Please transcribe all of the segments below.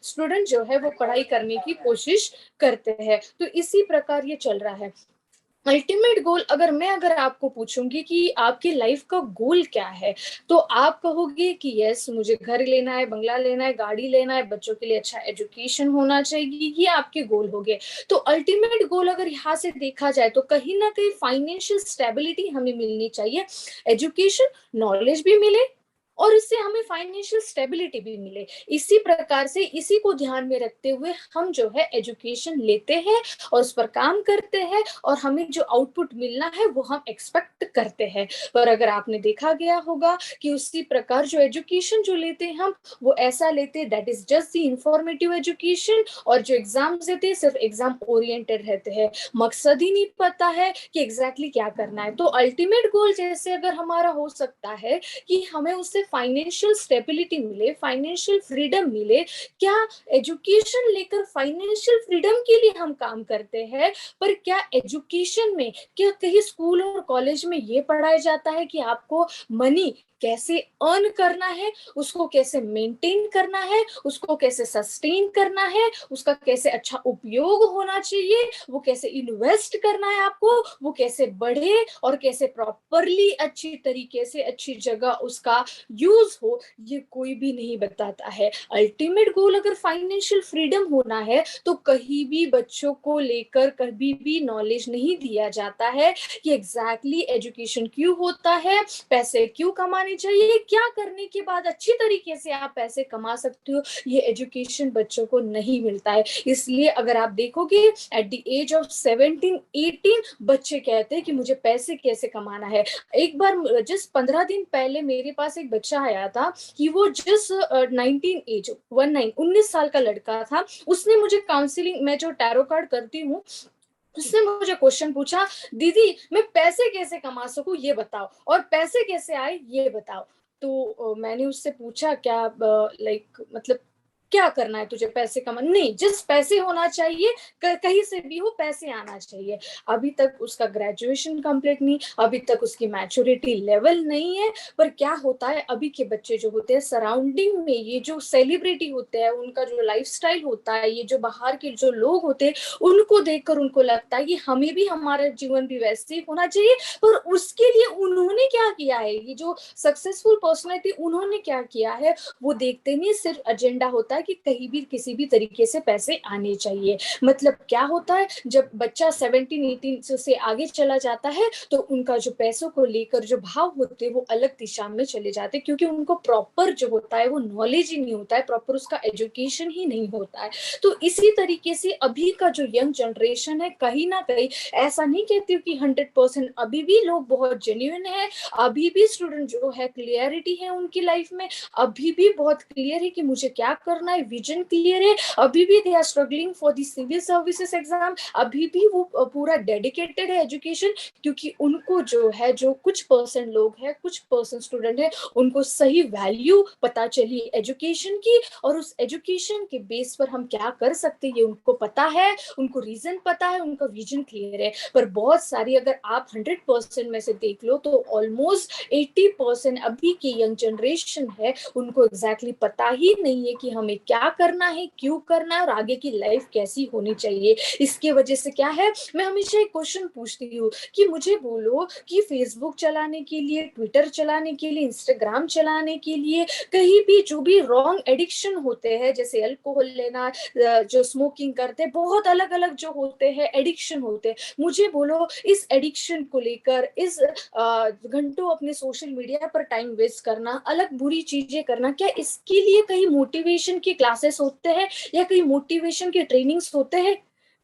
Student जो है वो पढ़ाई करने की कोशिश करते हैं। तो इसी प्रकार ये चल रहा है। अल्टीमेट गोल अगर आपको पूछूंगी कि आपकी लाइफ का गोल क्या है, तो आप कहोगे कि यस मुझे घर लेना है, बंगला लेना है, गाड़ी लेना है, बच्चों के लिए अच्छा एजुकेशन होना चाहिए, ये आपके गोल हो गए। तो अल्टीमेट गोल अगर यहाँ से देखा जाए तो कहीं ना कहीं फाइनेंशियल स्टेबिलिटी हमें मिलनी चाहिए, एजुकेशन नॉलेज भी मिले और इससे हमें फाइनेंशियल स्टेबिलिटी भी मिले। इसी प्रकार से इसी को ध्यान में रखते हुए हम जो है एजुकेशन लेते हैं और उस पर काम करते हैं और हमें जो आउटपुट मिलना है वो हम एक्सपेक्ट करते हैं। पर अगर आपने देखा गया होगा कि उसी प्रकार जो एजुकेशन जो लेते हैं हम, वो ऐसा लेते हैं that is just the informative education, और जो एग्जाम देते हैं सिर्फ एग्जाम ओरिएंटेड रहते हैं, मकसद ही नहीं पता है कि एग्जैक्टली क्या करना है। तो अल्टीमेट गोल जैसे अगर हमारा हो सकता है कि हमें उससे फाइनेंशियल स्टेबिलिटी मिले, फाइनेंशियल फ्रीडम मिले। क्या एजुकेशन लेकर फाइनेंशियल फ्रीडम के लिए हम काम करते हैं, पर क्या एजुकेशन में, क्या कहीं स्कूल और कॉलेज में ये पढ़ाया जाता है कि आपको मनी कैसे अर्न करना है, उसको कैसे मेंटेन करना है, उसको कैसे सस्टेन करना है, उसका कैसे अच्छा उपयोग होना चाहिए, वो कैसे इन्वेस्ट करना है आपको, वो कैसे बढ़े और कैसे प्रॉपरली अच्छी तरीके से अच्छी जगह उसका यूज हो, ये कोई भी नहीं बताता है। अल्टीमेट गोल अगर फाइनेंशियल फ्रीडम होना है तो कहीं भी बच्चों को लेकर कभी भी नॉलेज नहीं दिया जाता है कि एग्जैक्टली एजुकेशन क्यों होता है, पैसे क्यों कमाने चाहिए, क्या करने के बाद अच्छी तरीके से आप पैसे कमा सकते हो, ये एजुकेशन बच्चों को नहीं मिलता है। इसलिए अगर आप देखोगे एट द एज ऑफ 17-18 बच्चे कहते हैं कि मुझे पैसे कैसे कमाना है। एक बार जस्ट 15 दिन पहले मेरे पास एक बच्चा आया था कि वो जस्ट 19 एज 19 साल का लड़का था। उसने मुझे काउंसलिंग, मैं जो टैरो कार्ड करती हूँ, उसने मुझे क्वेश्चन पूछा, दीदी मैं पैसे कैसे कमा सकूं ये बताओ, और पैसे कैसे आए ये बताओ। तो मैंने उससे पूछा क्या लाइक मतलब क्या करना है तुझे पैसे कमा, नहीं जस्ट पैसे होना चाहिए, कहीं से भी हो पैसे आना चाहिए। अभी तक उसका ग्रेजुएशन कंप्लीट नहीं, अभी तक उसकी मैच्योरिटी लेवल नहीं है। पर क्या होता है अभी के बच्चे जो होते हैं सराउंडिंग में, ये जो सेलिब्रिटी होते हैं उनका जो लाइफस्टाइल होता है, ये जो बाहर के जो लोग होते हैं उनको देखकर उनको लगता है कि हमें भी हमारा जीवन भी वैसे ही होना चाहिए। पर उसके लिए उन्होंने क्या किया है, ये जो सक्सेसफुल पर्सनैलिटी उन्होंने क्या किया है वो देखते नहीं, सिर्फ एजेंडा होता है कि कहीं भी किसी भी तरीके से पैसे आने चाहिए। मतलब क्या होता है जब बच्चा 17-18 से आगे चला जाता है तो उनका जो पैसों को लेकर जो भाव होते हैं वो अलग दिशा में चले जाते हैं, क्योंकि उनको प्रॉपर जो होता है वो नॉलेज ही नहीं होता है, प्रॉपर उसका एजुकेशन ही नहीं होता है। तो इसी तरीके से अभी का जो यंग जनरेशन है, कहीं ना कहीं ऐसा नहीं कहती हूँ कि 100% अभी भी लोग बहुत जेन्युइन है, अभी भी स्टूडेंट जो है क्लियरिटी है उनकी लाइफ में, अभी भी बहुत क्लियर है कि मुझे क्या करना है, विजन क्लियर है, अभी भी they are struggling for the civil services exam, अभी भी वो पूरा डेडिकेटेड है एजुकेशन, क्योंकि उनको जो है जो कुछ परसेंट लोग हैं, कुछ परसेंट स्टूडेंट है, उनको सही वैल्यू पता चली एजुकेशन की, और उस एजुकेशन के बेस पर हम क्या कर सकते हैं ये उनको पता है, उनको रीजन पता है, उनका विजन क्लियर है। पर बहुत सारी अगर आप 100% में से देख लो तो ऑलमोस्ट 80% अभी की यंग जनरेशन है उनको एग्जैक्टली पता ही नहीं है कि हमें क्या करना है, क्यों करना है और आगे की लाइफ कैसी होनी चाहिए। इसके वजह से क्या है, मैं हमेशा एक क्वेश्चन पूछती हूँ कि मुझे बोलो कि फेसबुक चलाने के लिए, ट्विटर चलाने के लिए, इंस्टाग्राम चलाने के लिए, कहीं भी जो भी रॉन्ग एडिक्शन होते हैं जैसे अल्कोहल लेना, जो स्मोकिंग करते हैं, बहुत अलग अलग जो होते हैं एडिक्शन होते हैं, मुझे बोलो इस एडिक्शन को लेकर इस घंटों अपने सोशल मीडिया पर टाइम वेस्ट करना, अलग बुरी चीजें करना, क्या इसके लिए कहीं मोटिवेशन के क्लासेस होते हैं या कहीं मोटिवेशन के ट्रेनिंग्स होते हैं?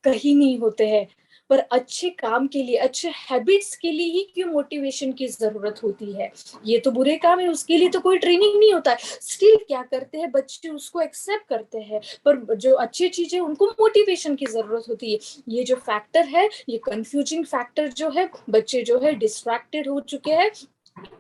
कहीं नहीं होते हैं। पर अच्छे काम के लिए, अच्छे हैबिट्स के लिए ही क्यों मोटिवेशन की जरूरत होती है? ये तो बुरे काम है, उसके लिए तो कोई ट्रेनिंग नहीं होता है। स्टिल क्या करते हैं बच्चे, उसको एक्सेप्ट करते हैं, पर जो अच्छी चीजें उनको मोटिवेशन की जरूरत होती है। ये जो फैक्टर है, ये कंफ्यूजिंग फैक्टर जो है, बच्चे जो है डिस्ट्रैक्टेड हो चुके हैं,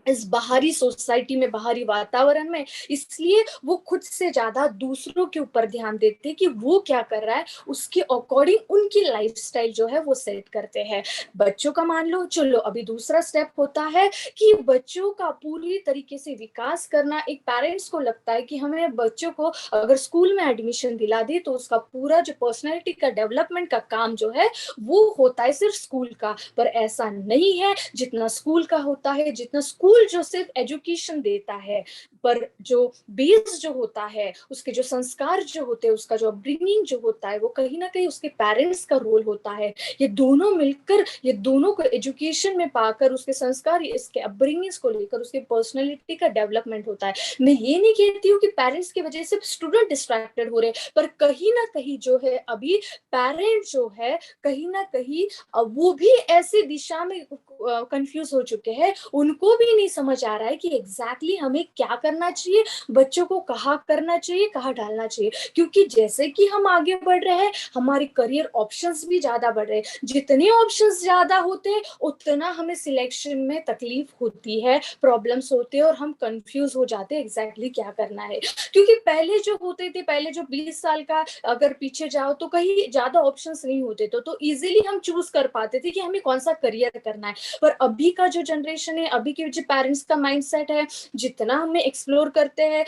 इस बाहरी सोसाइटी में, बाहरी वातावरण में, इसलिए वो खुद से ज्यादा दूसरों के ऊपर ध्यान देते हैं कि वो क्या कर रहा है, उसके अकॉर्डिंग उनकी लाइफस्टाइल जो है वो सेट करते हैं। बच्चों का मान लो, चलो अभी दूसरा स्टेप होता है कि बच्चों का पूरी तरीके से विकास करना। एक पेरेंट्स को लगता है कि हमें बच्चों को अगर स्कूल में एडमिशन दिला दे तो उसका पूरा जो पर्सनैलिटी का डेवलपमेंट का काम जो है वो होता है सिर्फ स्कूल का, पर ऐसा नहीं है। जितना स्कूल का होता है, जितना स्कूल जो सिर्फ एजुकेशन देता है, पर जो बेस जो होता है, उसके जो संस्कार जो होते हैं, उसका जो अपब्रिंगिंग जो होता है, वो कहीं ना कहीं उसके पेरेंट्स का रोल होता है। ये दोनों मिलकर, ये दोनों को एजुकेशन में पाकर उसके संस्कार, इसके अपब्रिंगिंग को लेकर उसके पर्सनैलिटी का डेवलपमेंट होता है। मैं ये नहीं कहती हूँ कि पेरेंट्स की वजह से स्टूडेंट डिस्ट्रैक्टेड हो रहे हैं, पर कहीं ना कहीं जो है अभी पेरेंट जो है कहीं ना कहीं वो भी ऐसी दिशा में कंफ्यूज हो चुके हैं। उनको भी नहीं समझ आ रहा है कि एग्जैक्टली हमें क्या करना चाहिए, बच्चों को कहाँ करना चाहिए, कहाँ डालना चाहिए। क्योंकि जैसे कि हम आगे बढ़ रहे हैं, हमारे करियर ऑप्शंस भी ज्यादा बढ़ रहे हैं। जितने ऑप्शंस ज्यादा होते हैं उतना हमें सिलेक्शन में तकलीफ होती है, प्रॉब्लम्स होते हैं और हम कंफ्यूज हो जाते हैं एग्जैक्टली क्या करना है। क्योंकि पहले जो होते थे, पहले जो 20 साल का अगर पीछे जाओ तो कहीं ज्यादा ऑप्शंस नहीं होते तो इजीली हम चूज कर पाते थे कि हमें कौन सा करियर करना है। पर अभी का जो जनरेशन है, अभी के जो पेरेंट्स का माइंडसेट है, जितना हमें एक्सप्लोर करते हैं,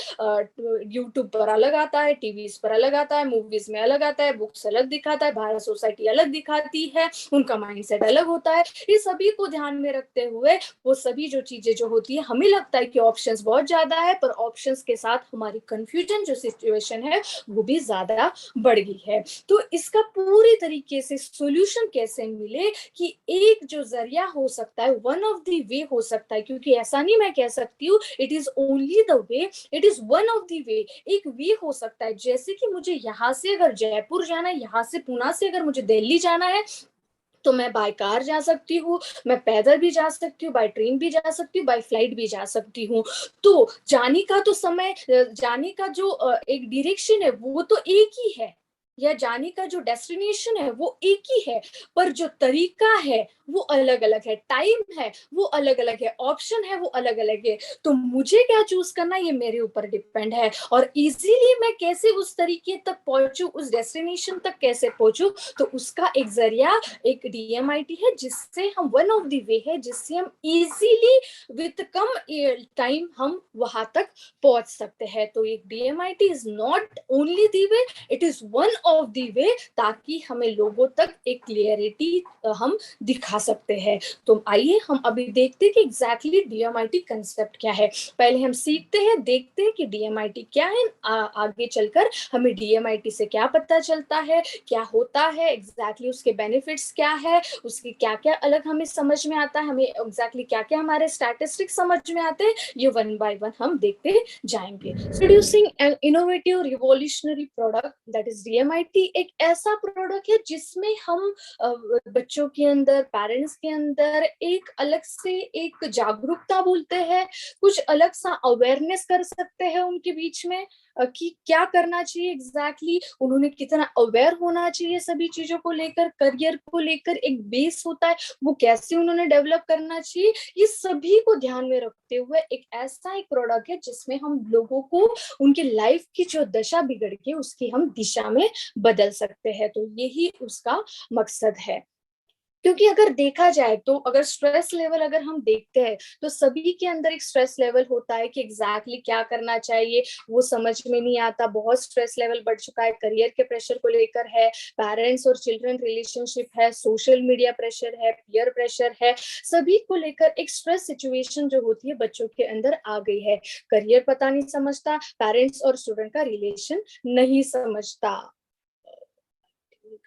यूट्यूब पर अलग आता है, टीवीज पर अलग आता है, मूवीज में अलग आता है, बुक्स अलग दिखाता है, बाहर सोसाइटी अलग दिखाती है, उनका माइंडसेट अलग होता है। ये सभी को ध्यान में रखते हुए वो सभी जो चीजें जो होती है, हमें लगता है कि ऑप्शंस बहुत ज्यादा है, पर ऑप्शंस के साथ हमारी कंफ्यूजन जो सिचुएशन है वो भी ज्यादा बढ़ गई है। तो इसका पूरी तरीके से सॉल्यूशन कैसे मिले कि एक जो जरिया हो सकता है, वन ऑफ द वे हो सकता है, क्योंकि ऐसा नहीं मैं कह सकती हूँ it is only the way, it is one of the way. एक वे हो सकता है, जैसे कि मुझे यहाँ से अगर जयपुर जाना है, यहाँ से पुणे से अगर मुझे दिल्ली जाना है तो मैं बाय कार जा सकती हूँ, मैं पैदल भी जा सकती हूँ, बाय ट्रेन भी जा सकती हूँ, बाय फ्लाइट भी जा सकती हूँ। तो जाने का तो समय, जाने का जो एक डायरेक्शन है वो तो एक ही है, या जाने का जो डेस्टिनेशन है वो एक ही है, पर जो तरीका है वो अलग अलग है, टाइम है वो अलग अलग है, ऑप्शन है वो अलग अलग है। तो मुझे क्या चूज करना ये मेरे ऊपर डिपेंड है, और इजीली मैं कैसे उस तरीके तक पहुंचू, उस डेस्टिनेशन तक कैसे पहुंचू, तो उसका एक जरिया एक डीएमआईटी है, जिससे हम वन ऑफ द वे है जिससे हम इजीली विथ कम टाइम हम वहां तक पहुंच सकते हैं। तो एक DMIT is not only the way, it is one of the way, ताकि हमें लोगों तक एक क्लियरिटी हम दिखा सकते हैं। तो आइए हम अभी देखते हैं कि एग्जैक्टली डीएमआईटी कंसेप्ट क्या है। पहले हम सीखते हैं, देखते हैं कि डीएमआईटी क्या है, आगे चलकर हमें डीएमआईटी से क्या पता चलता है, क्या होता है एग्जैक्टली, उसके बेनिफिट्स क्या है, उसकी क्या क्या अलग हमें समझ में आता है, हमें एग्जैक्टली क्या क्या हमारे स्टैटिस्टिक्स समझ में आते हैं, ये वन बाय वन हम देखते जाएंगे। Producing an innovative revolutionary product that is DMIT एक ऐसा प्रोडक्ट है जिसमें हम बच्चों के अंदर, पेरेंट्स के अंदर एक अलग से एक जागरूकता बोलते हैं, कुछ अलग सा अवेयरनेस कर सकते हैं उनके बीच में कि क्या करना चाहिए एग्जैक्टली, उन्होंने कितना अवेयर होना चाहिए सभी चीजों को लेकर, करियर को लेकर एक बेस होता है वो कैसे उन्होंने डेवलप करना चाहिए, ये सभी को ध्यान में रखते हुए एक ऐसा एक प्रोडक्ट है जिसमें हम लोगों को उनके लाइफ की जो दशा बिगड़ के उसकी हम दिशा में बदल सकते हैं। तो यही उसका मकसद है। क्योंकि अगर देखा जाए तो अगर स्ट्रेस लेवल अगर हम देखते हैं तो सभी के अंदर एक स्ट्रेस लेवल होता है कि एग्जैक्टली क्या करना चाहिए वो समझ में नहीं आता। बहुत स्ट्रेस लेवल बढ़ चुका है, करियर के प्रेशर को लेकर है, पेरेंट्स और चिल्ड्रन रिलेशनशिप है, सोशल मीडिया प्रेशर है, पीयर प्रेशर है, सभी को लेकर एक स्ट्रेस सिचुएशन जो होती है बच्चों के अंदर आ गई है। करियर पता नहीं समझता, पेरेंट्स और स्टूडेंट का रिलेशन नहीं समझता।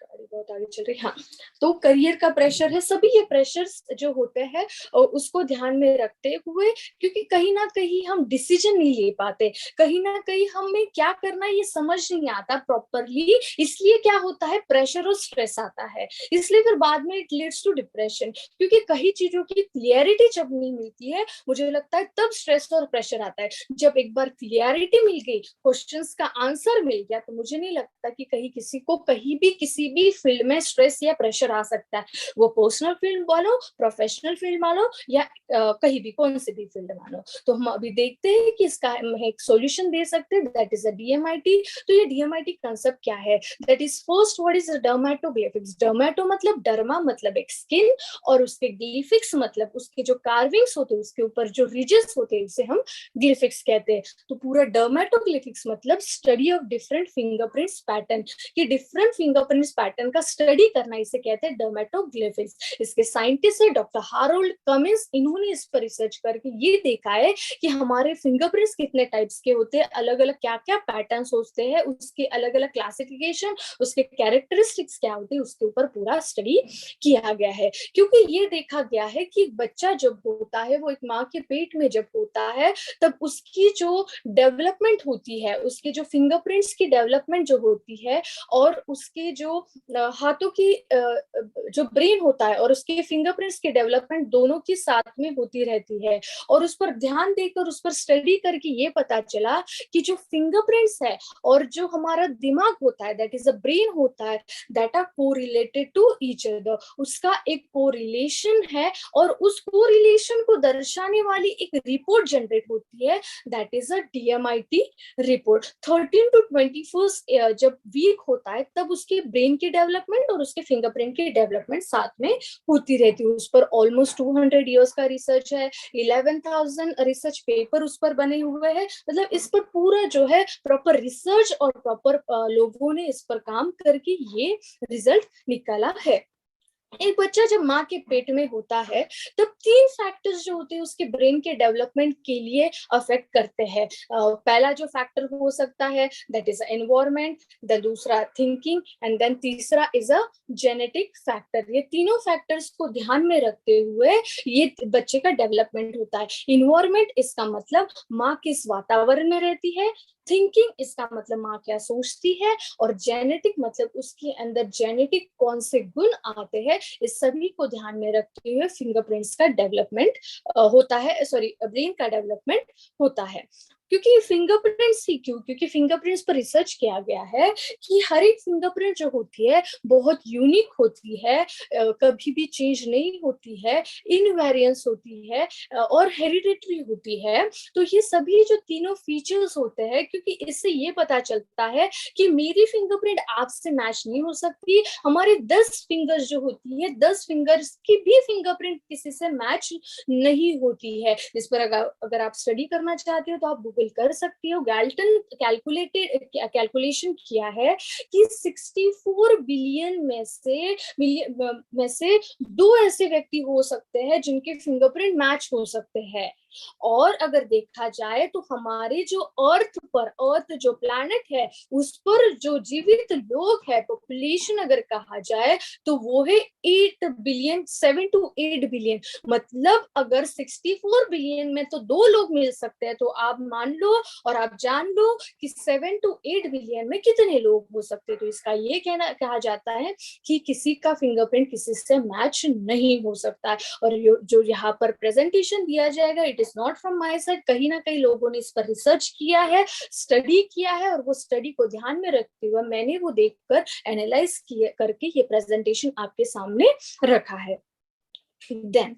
गाड़ी बहुत आगे चल रही है, हाँ। तो करियर का प्रेशर है, सभी ये प्रेशर्स जो होते हैं उसको ध्यान में रखते हुए, क्योंकि कहीं ना कहीं हम डिसीजन नहीं ले पाते, कहीं ना कहीं हमें क्या करना है ये समझ नहीं आता प्रॉपरली, इसलिए क्या होता है प्रेशर और स्ट्रेस आता है, इसलिए फिर बाद में इट लीड्स टू डिप्रेशन। क्योंकि कई चीजों की क्लियरिटी जब नहीं मिलती है, मुझे लगता है तब स्ट्रेस और प्रेशर आता है। जब एक बार क्लियरिटी मिल गई, क्वेश्चंस का आंसर मिल गया, तो मुझे नहीं लगता कि कहीं किसी को कहीं भी किसी भी फील्ड में स्ट्रेस या प्रेशर आ सकता है, वो पर्सनल फील्ड मानो, प्रोफेशनल फील्ड मानो, या कहीं भी कौन से भी फील्ड मानो। तो हम अभी देखते हैं कि इसका हम एक सॉल्यूशन दे सकते हैं, दैट इज अ डीएमआईटी। तो ये डीएमआईटी कांसेप्ट क्या है? That is first, what is dermatoglyphics? Dermato मतलब डर्मा मतलब एक स्किन, और उसके ग्लिफिक्स मतलब उसके जो कार्विंग्स होते हैं, उसके ऊपर जो रिजेस होते हैं, उसे हम ग्लिफिक्स कहते हैं। तो पूरा डर्मेटोग्लिफिक्स मतलब study of different fingerprints pattern, कि डिफरेंट फिंगरप्रिंट्स पैटर्न का स्टडी करना, इसे कहते हैं डर्मेटोग्लिफिक्स। इसके साइंटिस्ट है डॉक्टर हारोल्ड कमिंस। इन्होंने इस पर रिसर्च करके ये देखा है कि हमारे फिंगरप्रिंट्स कितने टाइप्स के होते हैं, अलग अलग क्या क्या पैटर्न्स होते हैं, उसके अलग अलग क्लासिफिकेशन, उसके कैरेक्टरिस्टिक्स क्या होते हैं, उसके ऊपर पूरा स्टडी किया गया है। क्योंकि ये देखा गया है कि बच्चा जब होता है, वो एक माँ के पेट में जब होता है, तब उसकी जो डेवलपमेंट होती है, उसके जो फिंगरप्रिंट्स की डेवलपमेंट जो होती है, और उसके जो हाथों की जो ब्रेन होता है और उसके फिंगरप्रिंट्स की डेवलपमेंट दोनों की साथ में होती रहती है। और उस पर ध्यान देकर, उस पर स्टडी करके ये पता चला कि जो फिंगरप्रिंट्स है और जो हमारा दिमाग होता है, दैट इज अ ब्रेन होता है, that are correlated to each other. उसका एक कोरिलेशन है, और उस कोरिलेशन को दर्शाने वाली एक रिपोर्ट जनरेट होती है, that is a DMIT report. 13 to 21 जब वीक होता है, तब उसके ब्रेन की डेवलपमेंट और उसके फिंगरप्रिंट की डेवलपमेंट साथ में होती रहती है। उस पर ऑलमोस्ट 200 ईयर्स का रिसर्च है, 11,000 रिसर्च पेपर उस पर बने हुए हैं। मतलब इस पर पूरा जो है प्रॉपर रिसर्च और प्रॉपर लोगों ने इस पर काम करके ये रिजल्ट निकाला है। एक बच्चा जब माँ के पेट में होता है, तब 3 फैक्टर्स जो होते हैं उसके ब्रेन के डेवलपमेंट के लिए अफेक्ट करते हैं। पहला जो फैक्टर हो सकता है, दैट इज एनवायरमेंट, द दूसरा थिंकिंग, एंड देन तीसरा इज अ जेनेटिक फैक्टर। ये तीनों फैक्टर्स को ध्यान में रखते हुए ये बच्चे का डेवलपमेंट होता है। इन्वायरमेंट, इसका मतलब माँ किस वातावरण में रहती है। थिंकिंग, इसका मतलब माँ क्या सोचती है। और जेनेटिक मतलब उसके अंदर जेनेटिक कौन से गुण आते हैं। इस सभी को ध्यान में रखते हुए फिंगरप्रिंट्स का डेवलपमेंट होता है, सॉरी ब्रेन का डेवलपमेंट होता है। क्योंकि फिंगरप्रिंट्स ही क्यों? क्योंकि फिंगरप्रिंट्स पर रिसर्च किया गया है कि हर एक फिंगरप्रिंट जो होती है बहुत यूनिक होती है, कभी भी चेंज नहीं होती है, इनवेरियंस होती है, और हेरिडिटरी होती है। तो ये सभी जो तीनों फीचर्स होते हैं, क्योंकि इससे ये पता चलता है कि मेरी फिंगरप्रिंट आपसे मैच नहीं हो सकती, हमारे 10 फिंगर्स जो होती है, 10 फिंगर्स की भी फिंगरप्रिंट किसी से मैच नहीं होती है। इस पर अगर आप स्टडी करना चाहते हो तो आप गूगल कर सकती हो। गैल्टन कैलकुलेशन किया है कि 64 बिलियन में से 2 ऐसे व्यक्ति हो सकते हैं जिनके फिंगरप्रिंट मैच हो सकते हैं। और अगर देखा जाए तो हमारे जो अर्थ जो प्लैनेट है, उस पर जो जीवित लोग है, पॉपुलेशन अगर कहा जाए, तो वो है 8 बिलियन, 7 to 8 बिलियन। मतलब अगर 64 बिलियन में तो 2 लोग मिल सकते हैं, तो आप मान लो और आप जान लो कि 7 to 8 बिलियन में कितने लोग हो सकते हैं। तो इसका ये कहा जाता है कि किसी का फिंगरप्रिंट किसी से मैच नहीं हो सकता है। और जो यहाँ पर प्रेजेंटेशन दिया जाएगा, it is not from my side, कहीं ना कहीं लोगों ने इस पर रिसर्च किया है, स्टडी किया है, और वो स्टडी को ध्यान में रखते हुए मैंने वो देखकर एनालाइज करके ये प्रेजेंटेशन आपके सामने रखा है। देन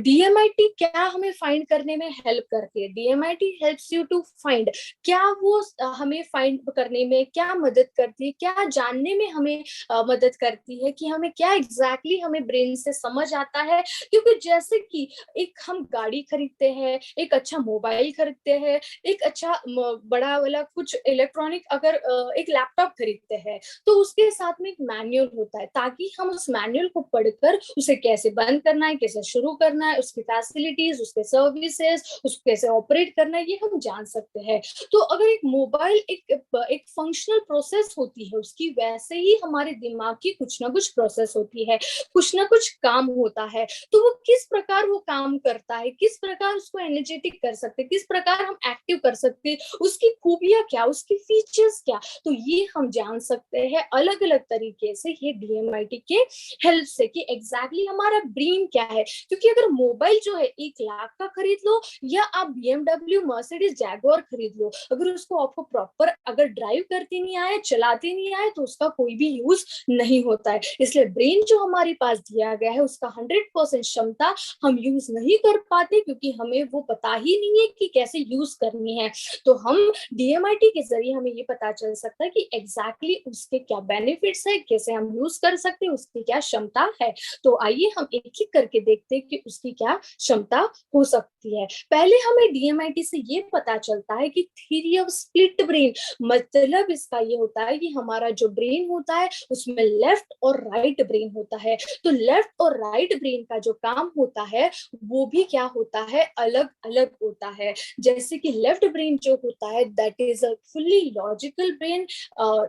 डीएमआईटी क्या हमें फाइंड करने में हेल्प करती है? DMIT helps you to find, क्या वो हमें फाइंड करने में क्या मदद करती है, क्या जानने में हमें मदद करती है कि हमें क्या एग्जैक्टली हमें ब्रेन से समझ आता है। क्योंकि जैसे कि एक हम गाड़ी खरीदते हैं, एक अच्छा मोबाइल खरीदते हैं, एक अच्छा बड़ा वाला कुछ इलेक्ट्रॉनिक, अगर एक लैपटॉप खरीदते हैं, तो उसके साथ में एक मैनुअल होता है, ताकि हम उस मैनुअल को पढ़कर उसे कैसे बंद करना है, कैसे शुरू करना है, उसकी फैसिलिटीज, उसके सर्विसेज, उसको कैसे ऑपरेट करना है, ये हम जान सकते हैं। तो अगर एक मोबाइल एक फंक्शनल प्रोसेस होती है उसकी, वैसे ही हमारे दिमाग की कुछ ना कुछ प्रोसेस होती है, कुछ ना कुछ काम होता है। तो वो किस प्रकार वो काम करता है, किस प्रकार उसको एनर्जेटिक कर सकते, किस प्रकार हम एक्टिव कर सकते, उसकी खूबियां क्या, उसकी फीचर्स क्या, तो ये हम जान सकते हैं अलग अलग तरीके से, ये डीएमआईटी के हेल्प से, कि एग्जैक्टली हमारा ब्रेन क्या है, क्योंकि अगर मोबाइल जो है 1 लाख का खरीद लो या आप BMW मर्सिडीज जैगुआर खरीद लो, अगर उसको आपको प्रॉपर अगर ड्राइव करती नहीं आए, चलाती नहीं आए, तो उसका कोई भी यूज नहीं होता है। इसलिए ब्रेन जो हमारे पास दिया गया है उसका 100% क्षमता हम यूज नहीं कर पाते, क्योंकि हमें वो पता ही नहीं है कि कैसे यूज करनी है। तो हम DMIT के जरिए हमें ये पता चल सकता है कि एग्जैक्टली उसके क्या बेनिफिट्स है, कैसे हम यूज कर सकते हैं, उसकी क्या क्षमता है। तो आइए हम एक एक करके देखते हैं कि उसकी क्या क्षमता हो सकती है। पहले हमें DMIT से ये पता चलता है कि थ्योरी ऑफ स्प्लिट ब्रेन, मतलब इसका ये होता है कि हमारा जो ब्रेन होता है उसमें लेफ्ट और राइट ब्रेन होता है। तो लेफ्ट और राइट ब्रेन का जो काम होता है वो भी क्या होता है, अलग अलग होता है। जैसे कि लेफ्ट ब्रेन जो होता है that is a fully logical brain,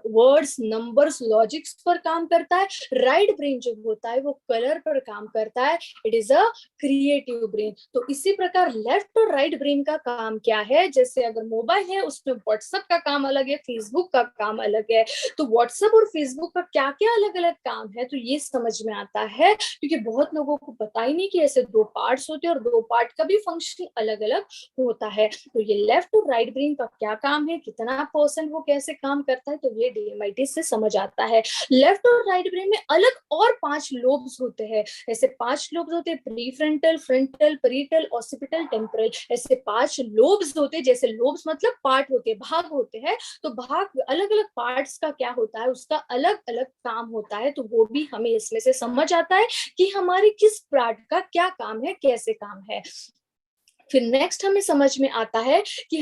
words numbers logics पर काम करता है। राइट ब्रेन जो होता है वो कलर पर काम करता है, it is a creative brain. तो इसी प्रकार लेफ्ट और राइट ब्रेन का काम क्या है, जैसे अगर मोबाइल है उसमें व्हाट्सएप का काम अलग है, फेसबुक का काम अलग है। तो व्हाट्सएप और फेसबुक का क्या क्या अलग अलग काम है, तो ये समझ में आता है, क्योंकि बहुत लोगों को पता ही नहीं कि ऐसे 2 पार्ट्स होते हैं और 2 पार्ट का भी फंक्शन अलग अलग होता है। तो ये लेफ्ट और राइट ब्रेन का क्या काम है, कितना परसेंट वो कैसे काम करता है, तो ये DMIT से समझ आता है। लेफ्ट और राइट ब्रेन में अलग और 5 लोब्स होते हैं। ऐसे 5 लोब्स होते हैं, prefrontal, frontal, parietal, occipital, temporal. ऐसे 5 लोब्स होते हैं। जैसे लोब्स मतलब पार्ट होते हैं, भाग होते हैं। तो भाग अलग अलग पार्ट्स का क्या होता है, उसका अलग अलग काम होता है। तो वो भी हमें इसमें से समझ आता है कि हमारे किस पार्ट का क्या काम है, कैसे काम है। फिर नेक्स्ट हमें समझ में आता है कि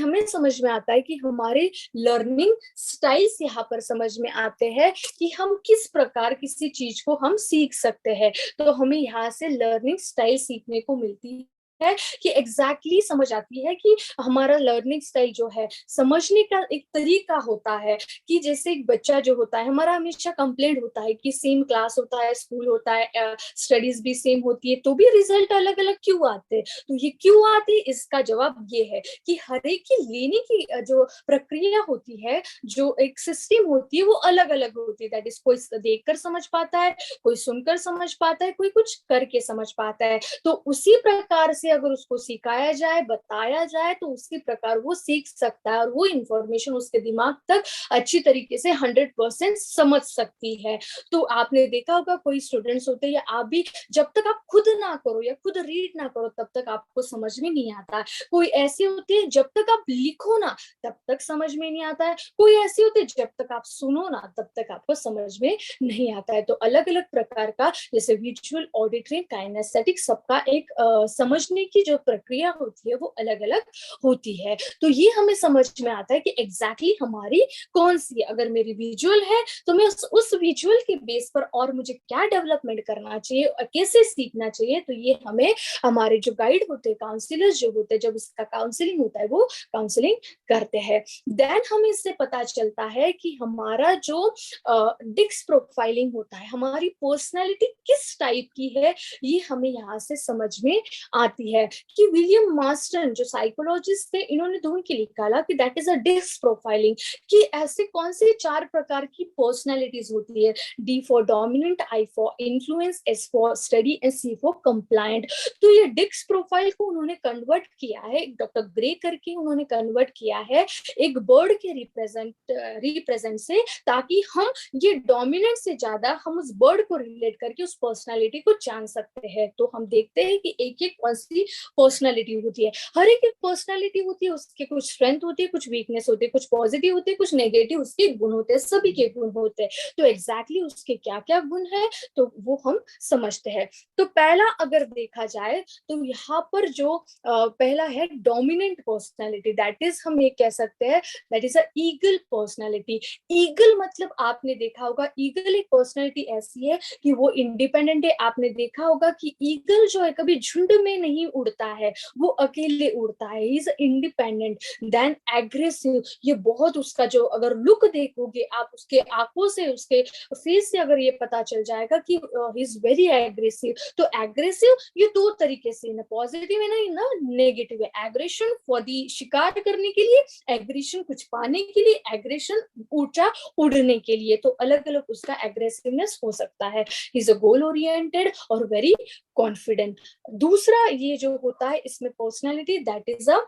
हमारे लर्निंग स्टाइल्स यहाँ पर समझ में आते हैं कि हम किस प्रकार किसी चीज को हम सीख सकते हैं। तो हमें यहाँ से लर्निंग स्टाइल सीखने को मिलती है कि एग्जैक्टली समझ आती है कि हमारा लर्निंग स्टाइल जो है, समझने का एक तरीका होता है। कि जैसे एक बच्चा जो होता है, हमारा हमेशा कंप्लेंट होता है कि सेम क्लास होता है, स्कूल होता है, स्टडीज भी सेम होती है, तो भी रिजल्ट अलग अलग क्यों आते हैं। तो ये क्यों आती है, इसका जवाब ये है कि हर एक की लेने की जो प्रक्रिया होती है, जो एक सिस्टम होती है, वो अलग अलग होती है। दैट इज कोई देखकर समझ पाता है, कोई सुनकर समझ पाता है, कोई कुछ करके समझ पाता है। तो उसी प्रकार से अगर उसको सिखाया जाए, बताया जाए, तो उसी प्रकार वो सीख सकता है और वो इंफॉर्मेशन उसके दिमाग तक अच्छी तरीके से 100% समझ सकती है। तो आपने देखा होगा कोई स्टूडेंट्स होते हैं, या आप भी, जब तक आप खुद ना करो या खुद रीड ना करो तब तक आपको समझ में नहीं आता। कोई ऐसे होते हैं जब तक आप लिखो ना तब तक समझ में नहीं आता है। कोई ऐसे होते हैं जब तक आप सुनो ना तब तक आपको समझ में नहीं आता है। तो अलग अलग प्रकार का, जैसे विजुअल, ऑडिटरी, काइनेस्थेटिक, सबका एक समझने की जो प्रक्रिया होती है वो अलग अलग होती है। तो ये हमें समझ में आता है कि एग्जैक्टली हमारी कौन सी, अगर मेरी विजुअल है तो मैं उस विजुअल के बेस पर और मुझे क्या डेवलपमेंट करना चाहिए और कैसे सीखना चाहिए। तो ये हमें हमारे जो गाइड होते हैं, काउंसलर्स जो होते हैं, जब इसका काउंसलिंग होता है वो काउंसलिंग करते हैं। देन हमें इससे पता चलता है कि हमारा जो डिक्स प्रोफाइलिंग होता है, हमारी पर्सनैलिटी किस टाइप की है, ये हमें यहाँ से समझ में आती है। कि विलियम मार्स्टन जो साइकोलॉजिस्ट थे, इन्होंने ढूंढ के निकाला कि that is a Dix profiling, कि ऐसे कौन से 4 प्रकार की पर्सनैलिटीज होती है। D for dominant, I for influence, S for study and C for compliant. तो ये डिक्स प्रोफाइल को उन्होंने कन्वर्ट किया है, डॉक्टर ग्रे करके उन्होंने कन्वर्ट किया है एक बर्ड के रिप्रेजेंट से, ताकि हम ये डोमिनेंट से ज्यादा हम उस बर्ड को रिलेट करके उस पर्सनालिटी को जान सकते हैं। तो हम देखते हैं कि एक एक कौन सी पर्सनालिटी होती है। हर एक पर्सनालिटी होती है, उसके कुछ स्ट्रेंथ होती है, कुछ वीकनेस होती है, कुछ पॉजिटिव होते हैं, कुछ नेगेटिव उसके गुण होते हैं, सभी के गुण होते हैं। तो एग्जैक्टली उसके क्या क्या गुण है तो वो हम समझते हैं। तो पहला अगर देखा जाए तो यहाँ पर जो पहला है डोमिनेंट पर्सनालिटी, दैट इज हम ये कह सकते हैं that is a eagle personality. Eagle मतलब आपने देखा होगा, ईगल एक पर्सनालिटी ऐसी है कि वो इंडिपेंडेंट है। आपने देखा होगा कि ईगल जो है कभी झुंड में नहीं नहीं उड़ता है, वो अकेले उड़ता है, he is independent. Then aggressive, ये बहुत उसका जो अगर लुक देखोगे आप, उसके आंखों से, उसके फेस से अगर ये पता चल जाएगा कि ही इज वेरी एग्रेसिव। तो एग्रेसिव ये दो तरीके से, ना पॉजिटिव है ना नेगेटिव है। एग्रेशन फॉर दी शिकार करने के लिए, एग्रेशन कुछ पाने के लिए, एग्रेशन ऊंचा उड़ने के लिए। तो अलग अलग उसका एग्रेसिवनेस हो सकता है। इज अ गोल ओरिएंटेड और वेरी कॉन्फिडेंट। दूसरा ये जो होता है इसमें personality, that is a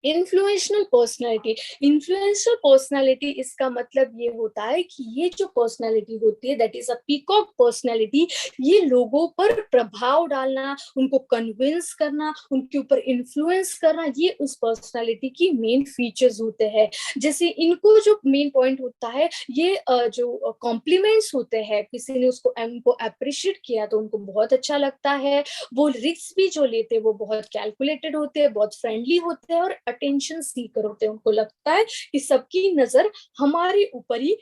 influential personality. Influential personality इसका मतलब ये होता है कि ये जो पर्सनैलिटी होती है, that is a peacock personality. ये लोगों पर प्रभाव डालना, उनको कन्विंस करना, उनके ऊपर इन्फ्लुएंस करना, ये उस पर्सनैलिटी की मेन फीचर्स होते हैं। जैसे इनको जो मेन पॉइंट होता है, ये जो कॉम्प्लीमेंट्स होते हैं, किसी ने उनको अप्रिशिएट किया तो उनको बहुत अच्छा लगता है। वो रिस्क भी जो लेते हैं वो बहुत कैलकुलेटेड होते हैं, बहुत फ्रेंडली होते हैं और अटेंशन सीकर होते हैं। उनको लगता है कि सबकी नजर हमारे ऊपर ही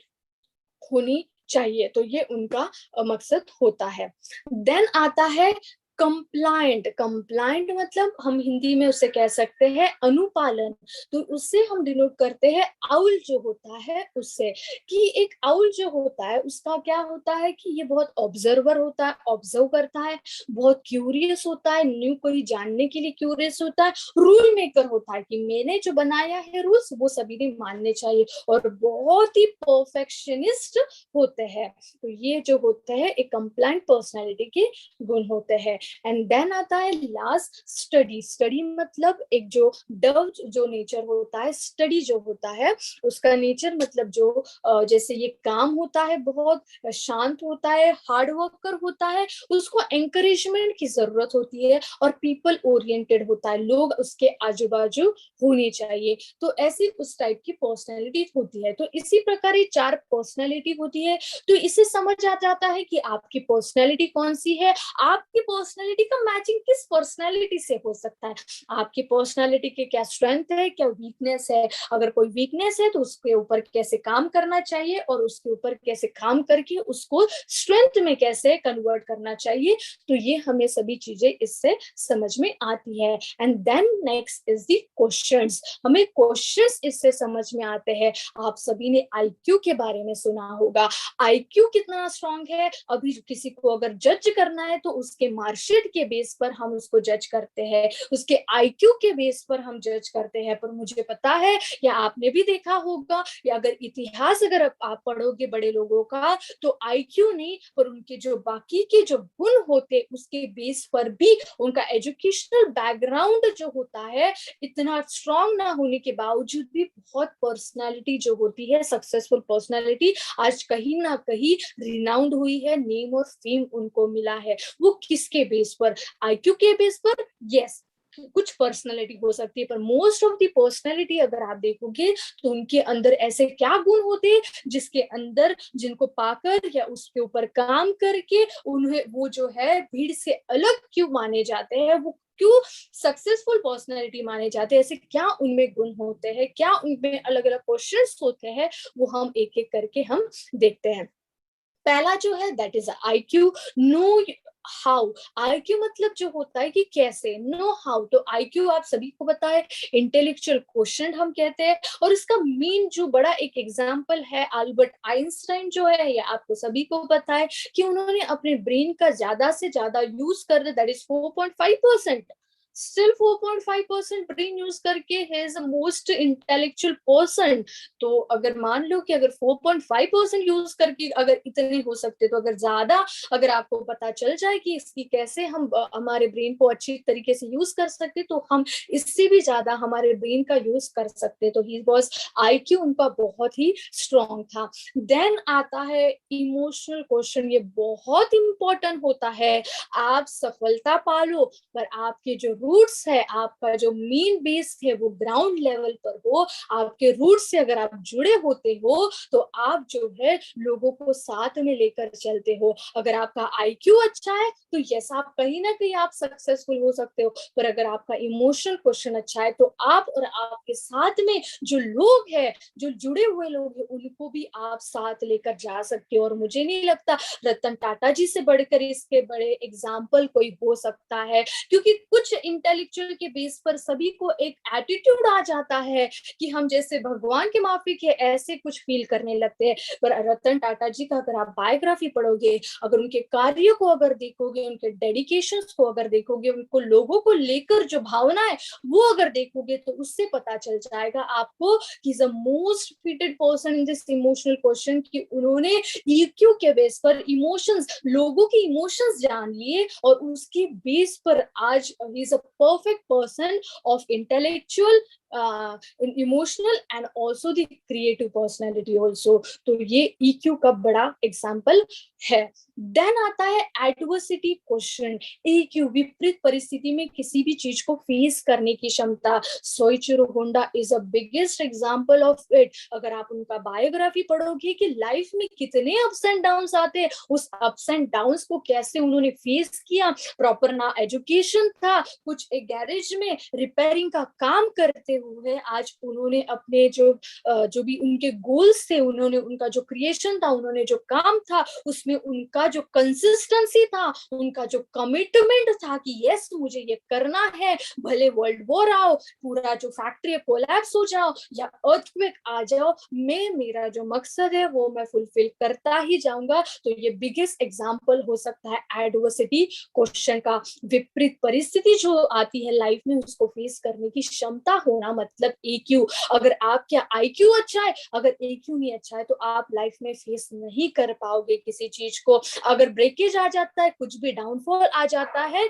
होनी चाहिए, तो ये उनका मकसद होता है। देन आता है कंप्लायंट। कंप्लायंट मतलब हम हिंदी में उसे कह सकते हैं अनुपालन। तो उससे हम डिनोट करते हैं आउल जो होता है उससे, कि एक आउल जो होता है उसका क्या होता है कि ये बहुत ऑब्जर्वर होता है, ऑब्जर्व करता है, बहुत क्यूरियस होता है, न्यू कोई जानने के लिए क्यूरियस होता है, रूल मेकर होता है कि मैंने जो बनाया है रूल्स वो सभी ने मानने चाहिए, और बहुत ही परफेक्शनिस्ट होते हैं। तो ये जो होते हैं एक कंप्लायंट पर्सनालिटी के गुण होते हैं। एंड देन आता है लास्ट स्टडी। स्टडी मतलब एक जो डव जो नेचर होता है, स्टडी जो होता है उसका नेचर मतलब जो जैसे ये काम होता है, बहुत शांत होता है, हार्ड वर्कर होता है, उसको एंकरेजमेंट की जरूरत होती है, और पीपल ओरिएंटेड होता है, लोग उसके आजू बाजू होने चाहिए। तो ऐसी उस टाइप की पर्सनैलिटी होती है। तो इसी प्रकार ये 4 पर्सनैलिटी होती है। तो इससे समझ आ जाता है कि आपकी पर्सनैलिटी कौन सी है, आपकी पर्सनैलिटी का मैचिंग किस पर्सनैलिटी से हो सकता है, आपकी पर्सनैलिटी के क्या स्ट्रेंथ है, क्या वीकनेस है। अगर कोई वीकनेस है तो उसके ऊपर कैसे काम करना चाहिए, और उसके ऊपर कैसे काम करके उसको स्ट्रेंथ में कैसे कन्वर्ट करना चाहिए। तो ये हमें सभी चीजें इससे समझ में आती है। And then next is the questions. हमें क्वेश्चंस इससे समझ में आते हैं। आप सभी ने आईक्यू के बारे में सुना होगा। आईक्यू कितना स्ट्रांग है, अभी किसी को अगर जज करना है तो उसके मार्कशीट के बेस पर हम उसको जज करते हैं, उसके आईक्यू के बेस पर हम जज करते हैं। पर मुझे पता है, या आपने भी देखा होगा, या अगर इतिहास अगर आप पढ़ोगे बड़े लोगों का, तो आईक्यू नहीं पर उनके जो बाकी के जो गुण होते उसके बेस पर भी, उनका एजुकेशनल बैकग्राउंड जो होता है इतना स्ट्रांग ना होने के बावजूद भी, बहुत पर्सनालिटी जो होती है, सक्सेसफुल पर्सनालिटी आज कहीं ना कहीं रिनाउंड हुई है, नेम और फेम उनको मिला है। वो किसके बेस पर, आईक्यू के बेस पर, यस कुछ पर्सनालिटी हो सकती है, पर मोस्ट ऑफ द पर्सनालिटी अगर आप देखोगे तो उनके अंदर ऐसे क्या गुण होते हैं जिसके अंदर, जिनको पाकर या उसके ऊपर काम करके उन्हें वो जो है भीड़ से अलग क्यों माने जाते हैं, वो क्यों सक्सेसफुल पर्सनालिटी माने जाते हैं, ऐसे क्या उनमें गुण होते हैं, क्या उनमें अलग अलग क्वेश्चंस होते हैं, वो हम एक एक करके हम देखते हैं। पहला जो है that is IQ. Know how. IQ मतलब जो होता है कि कैसे, नो हाउ। तो आईक्यू आप सभी को पता है इंटेलेक्चुअल क्वोशंट हम कहते हैं, और इसका मेन जो बड़ा एक एग्जांपल है अल्बर्ट आइंस्टाइन जो है, ये आपको सभी को पता है कि उन्होंने अपने ब्रेन का ज्यादा से ज्यादा यूज कर दिया, that is 4.5%। Still 4.5% brain use करके है इज मोस्ट इंटेलेक्चुअल पर्सन। तो अगर मान लो कि अगर 4.5% यूज करके अगर इतने हो सकते, तो अगर ज्यादा अगर आपको पता चल जाए कि इसकी कैसे हम हमारे ब्रेन को अच्छी तरीके से यूज कर सकते, तो हम इससे भी ज्यादा हमारे ब्रेन का यूज कर सकते। तो ही वॉज आईक्यू उनका बहुत ही स्ट्रॉन्ग था। देन आता है इमोशनल क्वेश्चन। ये बहुत इंपॉर्टेंट होता है। आप सफलता पालो पर आपके जो रूट्स है, आपका जो मेन बेस है वो ग्राउंड लेवल पर हो, आपके रूट्स से अगर आप जुड़े होते हो तो आप जो है लोगों को साथ में लेकर चलते हो। अगर आपका आईक्यू अच्छा है तो यस आप कहीं ना कहीं आप सक्सेसफुल हो सकते हो, पर अगर आपका इमोशनल क्वेश्चन अच्छा है तो आप और आपके साथ में जो लोग हैं, जो जुड़े हुए लोग हैं, उनको भी आप साथ लेकर जा सकते हो। और मुझे नहीं लगता रतन टाटा जी से बढ़कर इसके बड़े एग्जाम्पल कोई हो सकता है, क्योंकि कुछ इंटेलेक्चुअल के बेस पर सभी को एक एटीट्यूड आ जाता है कि हम जैसे भगवान के माफिक है, ऐसे कुछ फील करने लगते हैं। पर रतन टाटा जी का अगर आप बायोग्राफी पढ़ोगे, अगर उनके कार्यों को अगर देखोगे, उनके डेडिकेशंस को अगर देखोगे, उनको लोगों को लेकर जो भावना है वो अगर देखोगे, तो उससे पता चल जाएगा आपको कि is a most fitted person in this emotional question, कि उन्होंने ईक्यू के बेस पर इमोशंस, लोगों की इमोशंस जान लिए और उसके बेस पर आज is a perfect person of intellectual, emotional and also the creative personality also. तो ये EQ का बड़ा एग्जाम्पल है। देन आता है एडवर्सिटी क्वेश्चन, EQ विपरीत परिस्थिति में किसी भी चीज को फेस करने की क्षमता। Soichiro Honda is a biggest example of it. अगर आप उनका बायोग्राफी पढ़ोगे कि लाइफ में कितने अप्स एंड डाउन्स आते हैं, उस अप्स एंड डाउन्स को कैसे उन्होंने फेस किया। प्रॉपर ना एजुकेशन था, कुछ एक गैरेज में रिपेयरिंग का काम करते हुए आज उन्होंने अपने जो भी उनके गोल्स थे, उन्होंने उनका जो क्रिएशन था, उन्होंने जो काम था, उसमें उनका जो कंसिस्टेंसी था, उनका जो कमिटमेंट था कि यस मुझे ये करना है, भले वर्ल्ड वॉर आओ, पूरा जो फैक्ट्री कोलैप्स हो जाओ या अर्थक्वेक आ जाओ, मेरा जो मकसद है वो मैं फुलफिल करता ही जाऊंगा। तो ये बिगेस्ट एग्जांपल हो सकता है एडवर्सिटी क्वेश्चन का। विपरीत परिस्थिति जो आती है लाइफ में, उसको फेस करने की क्षमता होना, मतलब EQ। अगर आपका IQ अच्छा है, अगर EQ नहीं अच्छा है, तो आप लाइफ में फेस नहीं कर पाओगे किसी चीज को। अगर ब्रेकेज आ जाता है, कुछ भी डाउनफॉल आ जाता है,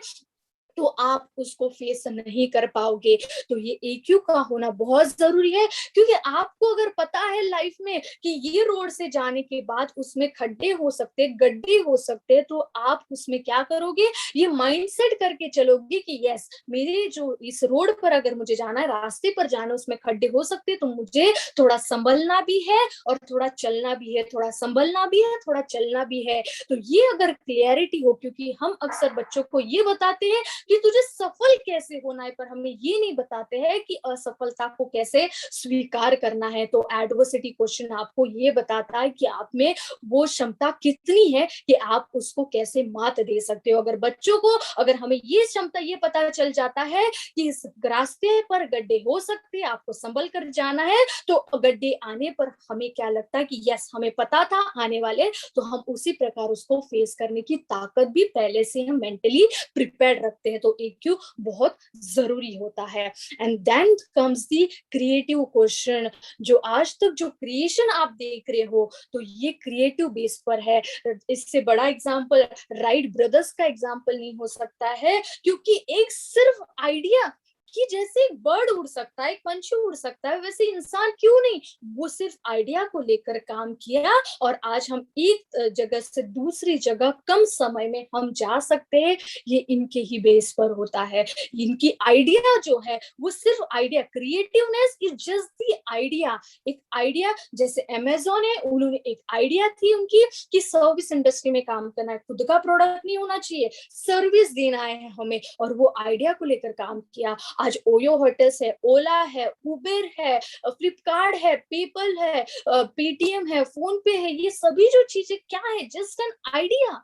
तो आप उसको फेस नहीं कर पाओगे। तो ये EQ का होना बहुत जरूरी है, क्योंकि आपको अगर पता है लाइफ में कि ये रोड से जाने के बाद उसमें खड्डे हो सकते, गड्ढे हो सकते, तो आप उसमें क्या करोगे, ये माइंडसेट करके चलोगे कि यस मेरे जो इस रोड पर अगर मुझे जाना है, रास्ते पर जाना, उसमें खड्डे हो सकते, तो मुझे थोड़ा संभलना भी है और थोड़ा चलना भी है, थोड़ा संभलना भी है, थोड़ा चलना भी है। तो ये अगर क्लियरिटी हो, क्योंकि हम अक्सर बच्चों को ये बताते हैं कि तुझे सफल कैसे होना है, पर हमें ये नहीं बताते हैं कि असफलता को कैसे स्वीकार करना है। तो एडवर्सिटी क्वेश्चन आपको ये बताता है कि आप में वो क्षमता कितनी है कि आप उसको कैसे मात दे सकते हो। अगर बच्चों को, अगर हमें ये क्षमता, ये पता चल जाता है कि इस रास्ते पर गड्ढे हो सकते हैं, आपको संभल कर जाना है, तो गड्ढे आने पर हमें क्या लगता है कि यस हमें पता था आने वाले, तो हम उसी प्रकार उसको फेस करने की ताकत भी पहले से हम मेंटली प्रिपेयर्ड रखते हैं। तो EQ बहुत जरूरी होता है। And then comes the creative question. जो आज तक जो क्रिएशन आप देख रहे हो, तो ये क्रिएटिव बेस पर है। इससे बड़ा एग्जांपल राइट ब्रदर्स का एग्जांपल नहीं हो सकता है, क्योंकि एक सिर्फ आइडिया कि जैसे एक बर्ड उड़ सकता है, एक पंछी उड़ सकता है, वैसे इंसान क्यों नहीं, वो सिर्फ आइडिया को लेकर काम किया और आज हम एक जगह से दूसरी जगह कम समय में हम जा सकते हैं। ये इनके ही बेस पर होता है। इनकी आइडिया जो है वो सिर्फ idea, creativeness is just the idea. एक आइडिया, जैसे अमेज़न है, उन्होंने एक आइडिया थी उनकी कि सर्विस इंडस्ट्री में काम करना है, खुद का प्रोडक्ट नहीं होना चाहिए, सर्विस देना है हमें, और वो आइडिया को लेकर काम किया। आज ओयो होटल्स है, ओला है, उबेर है, फ्लिपकार्ट है, पेपल है, पेटीएम है, फोन पे है, ये सभी जो चीजें क्या है, जस्ट एन आइडिया।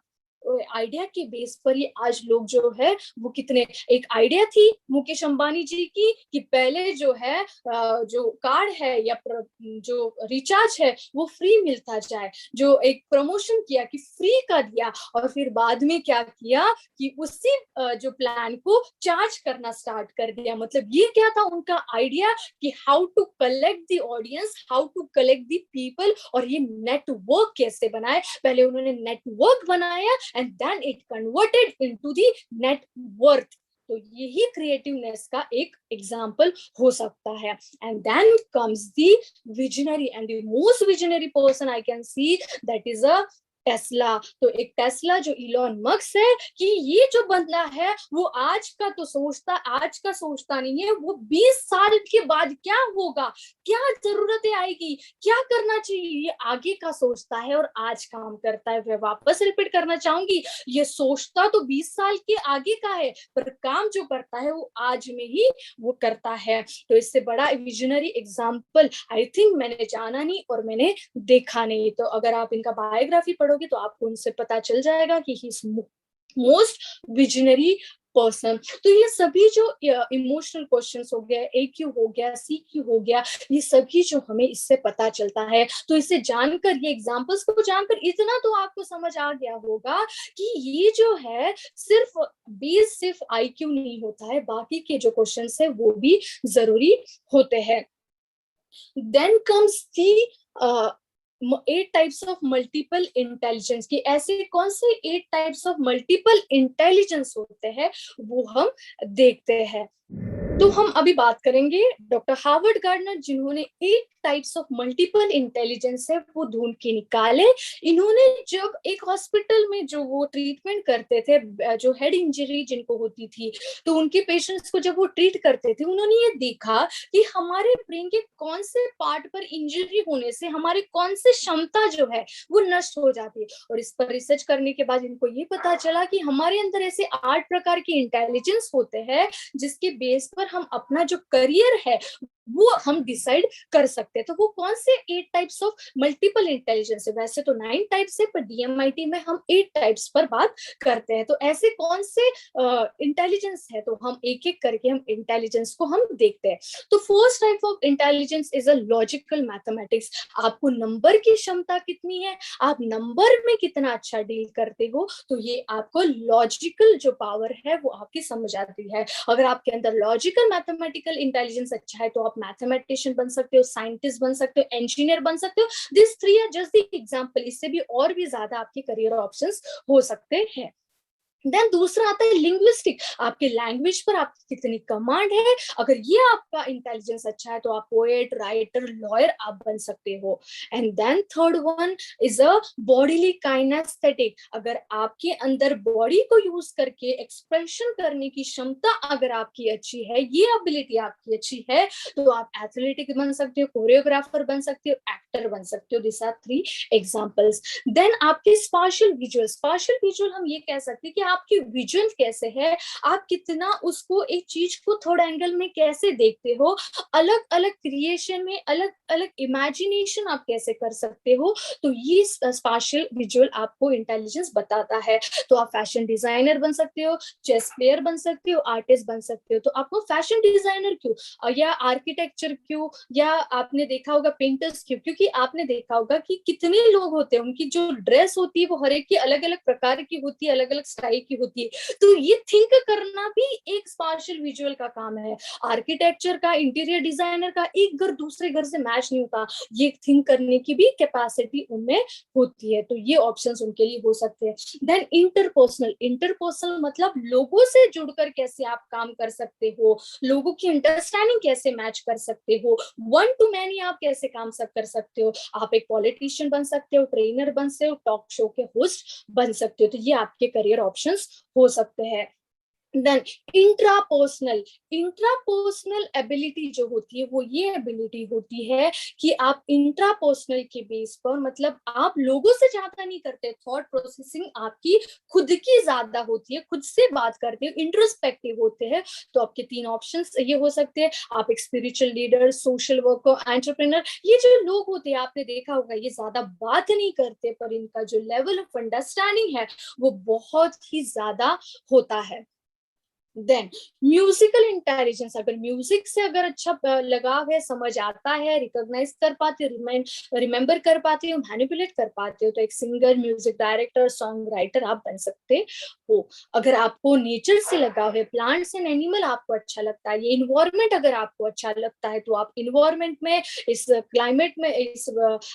आइडिया के बेस पर ही आज लोग जो है वो कितने, एक आइडिया थी मुकेश अंबानी जी की कि पहले जो है जो कार्ड है या जो रिचार्ज है वो फ्री मिलता जाए, जो एक प्रमोशन किया कि फ्री का दिया, और फिर बाद में क्या किया कि उसी जो प्लान को चार्ज करना स्टार्ट कर दिया। मतलब ये क्या था उनका आइडिया कि how to collect the audience, how to collect the people, और ये नेटवर्क कैसे बनाए। पहले उन्होंने नेटवर्क बनाया and then it converted into the net worth। तो यही क्रिएटिवनेस का एक एग्जाम्पल हो सकता है। And then comes the visionary, and the most visionary person I can see that is a Tesla. तो एक टेस्ला जो इलॉन मस्क है, कि ये जो बंदा है वो आज का सोचता नहीं है, वो 20 साल के बाद क्या होगा, क्या जरूरतें आएगी, क्या करना चाहिए, ये आगे का सोचता है और आज काम करता है। मैं वापस रिपीट करना चाहूंगी, ये सोचता तो 20 साल के आगे का है, पर काम जो करता है वो आज में ही वो करता है। तो इससे बड़ा विजनरी एग्जाम्पल आई थिंक मैंने जाना नहीं और मैंने देखा नहीं। तो अगर आप इनका बायोग्राफी पढ़ोगे तो आपको उनसे पता चल जाएगा कि he is most visionary person. तो ये सभी जो इमोशनल क्वेश्चंस हो गया, AQ हो गया, CQ हो गया, ये सभी जो हमें इससे पता चलता है। तो इसे जानकर, ये एग्जांपल्स को जानकर इतना तो आपको समझ आ गया होगा कि ये जो है सिर्फ IQ नहीं होता है, बाकी के जो क्वेश्चंस है वो भी जरूरी होते हैं। Then comes the 8 types of multiple intelligence, की ऐसे कौन से 8 टाइप्स ऑफ मल्टीपल इंटेलिजेंस होते हैं वो हम देखते हैं। तो हम अभी बात करेंगे डॉक्टर हार्वर्ड गार्डनर, जिन्होंने 8 टाइप्स ऑफ मल्टीपल इंटेलिजेंस है वो ढूंढ के निकाले। इन्होंने जब एक हॉस्पिटल में जो वो ट्रीटमेंट करते थे, जो हेड इंजरी जिनको होती थी, तो उनके पेशेंट्स को जब वो ट्रीट करते थे, उन्होंने ये देखा कि हमारे ब्रेन के कौन से पार्ट पर इंजरी होने से हमारी कौन सी क्षमता जो है वो नष्ट हो जाती है। और इस पर रिसर्च करने के बाद इनको ये पता चला कि हमारे अंदर ऐसे 8 प्रकार के इंटेलिजेंस होते हैं जिसके बेस पर हम अपना जो करियर है वो हम डिसाइड कर सकते हैं। तो वो कौन से 8 टाइप्स ऑफ मल्टीपल इंटेलिजेंस है? वैसे तो 9 टाइप्स है, पर DMIT में हम 8 टाइप्स पर बात करते हैं। तो ऐसे कौन से इंटेलिजेंस है, तो हम एक एक करके हम इंटेलिजेंस को हम देखते हैं। तो first type of intelligence is a logical mathematics. आपको नंबर की क्षमता कितनी है, आप नंबर में कितना अच्छा डील करते हो, तो ये आपको लॉजिकल जो पावर है वो आपकी समझ आती है। अगर आपके अंदर लॉजिकल मैथमेटिकल इंटेलिजेंस अच्छा है तो आप मैथमेटिशियन बन सकते हो, साइंटिस्ट बन सकते हो, इंजीनियर बन सकते हो। This 3 are just the example, इससे भी और भी ज्यादा आपके करियर ऑप्शंस हो सकते हैं। देन दूसरा आता है लिंग्विस्टिक, आपके लैंग्वेज पर आपकी कितनी कमांड है। अगर ये आपका इंटेलिजेंस अच्छा है तो आप पोएट, राइटर, लॉयर आप बन सकते हो। And then third one is a bodily kinesthetic, अगर आपके अंदर बॉडी को यूज करके एक्सप्रेशन करने की क्षमता अगर आपकी अच्छी है, ये एबिलिटी आपकी अच्छी है, तो आप एथलेटिक बन सकते हो, कोरियोग्राफर बन सकते हो, एक्टर बन सकते हो। This are 3 examples. देन आपके स्पार्शियल विजुअल हम ये कह सकते हैं कि आपकी विजन कैसे है, आप कितना उसको एक चीज को थर्ड एंगल में कैसे देखते हो, अलग अलग क्रिएशन में अलग अलग इमेजिनेशन आप कैसे कर सकते हो। तो ये स्पार्शियल विजुअल आपको इंटेलिजेंस बताता है। तो आप फैशन डिजाइनर बन सकते हो, चेस प्लेयर बन सकते हो, आर्टिस्ट बन सकते हो। तो आपको फैशन डिजाइनर क्यों, या आर्किटेक्चर क्यों, या आपने देखा होगा पेंटर्स क्यों, क्योंकि आपने देखा होगा कि कितने लोग होते हैं, उनकी जो ड्रेस होती है वो हर एक की अलग अलग प्रकार की होती है, अलग अलग स्टाइल की होती है। तो ये थिंक करना भी एक स्पार्शियल विजुअल का काम है। आर्किटेक्चर का, इंटीरियर डिजाइनर का एक घर दूसरे घर से मैच नहीं होता, ये थिंक करने की भी कैपेसिटी उनमें होती है। तो ये ऑप्शंस उनके लिए हो सकते हैं। देन इंटरपर्सनल मतलब लोगों से जुड़कर कैसे आप काम कर सकते हो, लोगों की अंडरस्टैंडिंग कैसे मैच कर सकते हो, 1 to many आप कैसे काम कर सकते हो। आप एक पॉलिटिशियन बन सकते हो, ट्रेनर बन सकते हो, टॉक शो के होस्ट बन सकते हो। तो ये आपके करियर ऑप्शंस हो सकते हैं। देन इंट्रापर्सनल एबिलिटी जो होती है वो ये एबिलिटी होती है कि आप इंट्रापर्सनल के बेस पर, मतलब आप लोगों से ज्यादा नहीं करते, थॉट प्रोसेसिंग आपकी खुद की ज्यादा होती है, खुद से बात करते हो, इंट्रोस्पेक्टिव होते हैं। तो आपके 3 ऑप्शंस ये हो सकते हैं। आप एक spiritual leader, social worker, entrepreneur, ये जो लोग होते हैं आपने देखा होगा ये ज्यादा बात नहीं करते, पर इनका जो लेवल ऑफ अंडरस्टैंडिंग है वो बहुत ही ज्यादा होता है। देन म्यूजिकल इंटेलिजेंस, अगर म्यूजिक से अगर अच्छा लगाव है, समझ आता है, रिकॉग्नाइज कर पाते हो, रिमेम्बर कर पाते हो, मैनिपुलेट कर पाते हो, तो एक singer, music director, song writer आप बन सकते हो। अगर आपको नेचर से लगाव है, प्लांट्स एंड एनिमल आपको अच्छा लगता है, ये इन्वायरमेंट अगर आपको अच्छा लगता है, तो आप इन्वायरमेंट में, इस क्लाइमेट में,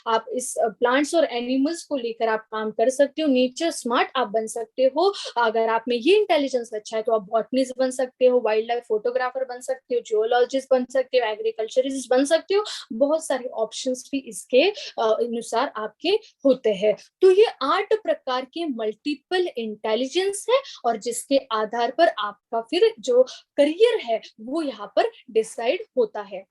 आप इस प्लांट्स और एनिमल्स को लेकर आप काम कर सकते हो। नेचर स्मार्ट आप बन सकते हो। अगर आप में ये इंटेलिजेंस अच्छा है तो आप बॉटनिस्ट बन सकते हो, वाइल्ड लाइफ फोटोग्राफर बन सकते हो, जियोलॉजिस्ट बन सकते हो, एग्रीकल्चरिस्ट बन सकते हो। बहुत सारे ऑप्शंस भी इसके अनुसार आपके होते हैं। तो ये 8 प्रकार के मल्टीपल इंटेलिजेंस है, और जिसके आधार पर आपका फिर जो करियर है वो यहाँ पर डिसाइड होता है।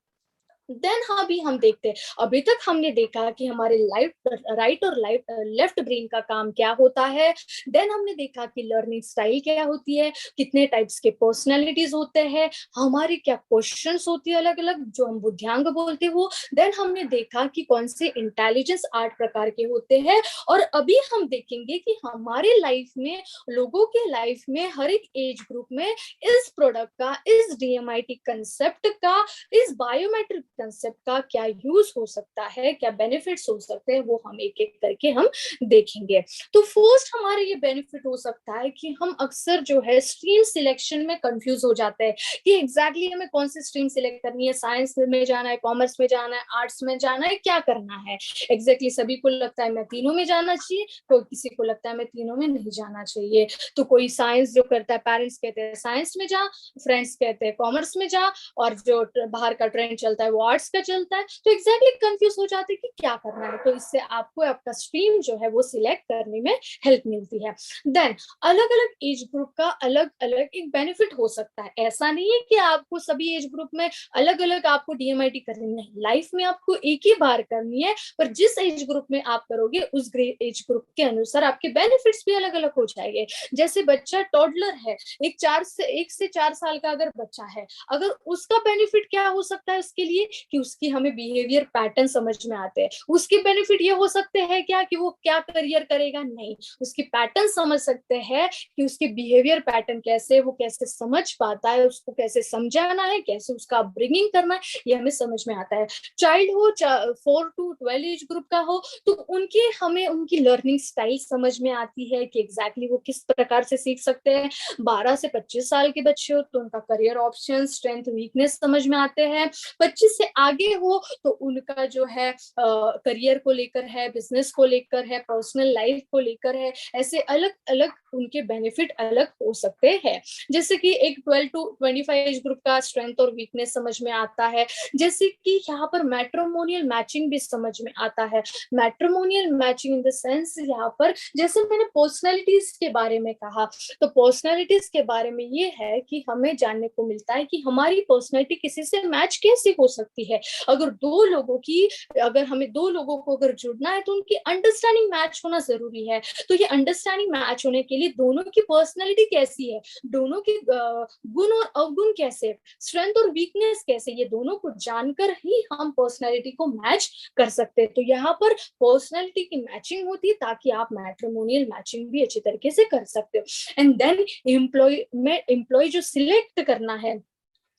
देन हाँ भी हम देखते हैं, अभी तक हमने देखा कि हमारे राइट और लेफ्ट ब्रेन का काम क्या होता है। देन हमने देखा कि लर्निंग स्टाइल क्या होती है, कितने टाइप्स के पर्सनालिटीज होते हैं, हमारी क्या क्वेश्चंस होती है अलग अलग जो हम बुद्धियांक बोलते हो। देन हमने देखा कि कौन से इंटेलिजेंस 8 प्रकार के होते हैं। और अभी हम देखेंगे कि हमारे लाइफ में, लोगों के लाइफ में, हर एक एज ग्रुप में इस प्रोडक्ट का, इस डीएमआईटी कंसेप्ट का, इस बायोमेट्रिक कंसेप्ट का क्या यूज हो सकता है, क्या बेनिफिट्स हो सकते हैं, वो हम एक एक करके हम देखेंगे। तो फर्स्ट हमारे ये बेनिफिट हो सकता है कि हम अक्सर जो है स्ट्रीम सिलेक्शन में कंफ्यूज हो जाते हैं कि एग्जैक्टली हमें कौन सी स्ट्रीम सिलेक्ट करनी है, साइंस में जाना है, कॉमर्स में जाना है, आर्ट्स में जाना है, क्या करना है एग्जैक्टली। सभी को लगता है मैं तीनों में जाना चाहिए, कोई किसी को लगता है मैं तीनों में नहीं जाना चाहिए। तो कोई साइंस जो करता है, पेरेंट्स कहते हैं साइंस में जा, फ्रेंड्स कहते हैं कॉमर्स में जा, और जो बाहर का ट्रेंड चलता है वो आर्ट्स का चलता है। तो एग्जैक्टली कंफ्यूज हो जाते हैं कि क्या करना है। तो इससे आपको आपका स्ट्रीम जो है वो सिलेक्ट करने में हेल्प मिलती है। देन अलग अलग एज ग्रुप का अलग अलग एक बेनिफिट हो सकता है। ऐसा नहीं है कि आपको सभी एज ग्रुप में अलग अलग आपको डीएमआईटी करनी है, लाइफ में आपको एक ही बार करनी है, पर जिस एज ग्रुप में आप करोगे उस एज ग्रुप के अनुसार आपके बेनिफिट्स भी अलग अलग हो जाएंगे। जैसे बच्चा टॉडलर है, एक से 4 साल का अगर बच्चा है, अगर उसका बेनिफिट क्या हो सकता है उसके लिए कि उसकी हमें बिहेवियर पैटर्न समझ में आते हैं। उसके बेनिफिट ये हो सकते हैं क्या कि वो क्या करियर करेगा, नहीं, उसकी पैटर्न समझ सकते हैं कि उसके बिहेवियर पैटर्न कैसे, वो कैसे समझ पाता है, उसको कैसे समझाना है, कैसे उसका ब्रिंगिंग करना है, ये हमें समझ में आता है। चाइल्ड हो 4 to 12 एज ग्रुप का हो, तो उनके हमें उनकी लर्निंग स्टाइल समझ में आती है कि एग्जैक्टली वो किस प्रकार से सीख सकते हैं। 12 से 25 साल के बच्चे हो तो उनका करियर ऑप्शन, स्ट्रेंथ, वीकनेस समझ में आते हैं। 25 से आगे हो तो उनका जो है करियर को लेकर है, बिजनेस को लेकर है, पर्सनल लाइफ को लेकर है, ऐसे अलग अलग उनके बेनिफिट अलग हो सकते हैं। जैसे कि एक 12 to 25 एज ग्रुप का स्ट्रेंथ और वीकनेस समझ में आता है। जैसे कि यहाँ पर मैट्रिमोनियल मैचिंग भी समझ में आता है। Matrimonial matching in the sense, यहाँ पर जैसे मैंने पर्सनैलिटीज के बारे में कहा, तो पर्सनैलिटीज के बारे में ये है कि हमें जानने को मिलता है कि हमारी पर्सनैलिटी किसी से मैच कैसे हो सकती है। अगर दो लोगों की, अगर हमें दो लोगों को अगर जुड़ना है तो उनकी अंडरस्टैंडिंग मैच होना जरूरी है। तो ये अंडरस्टैंडिंग मैच होने के लिए दोनों की पर्सनैलिटी कैसी है, दोनों के गुण और अवगुण कैसे, स्ट्रेंथ और वीकनेस कैसे, ये दोनों को जानकर ही हम पर्सनैलिटी को मैच कर सकते हैं। तो यहाँ पर पर्सनैलिटी की मैचिंग होती है ताकि आप मैट्रिमोनियल मैचिंग भी अच्छी तरीके से कर सकते हो। एंड देन एम्प्लॉय जो सिलेक्ट करना है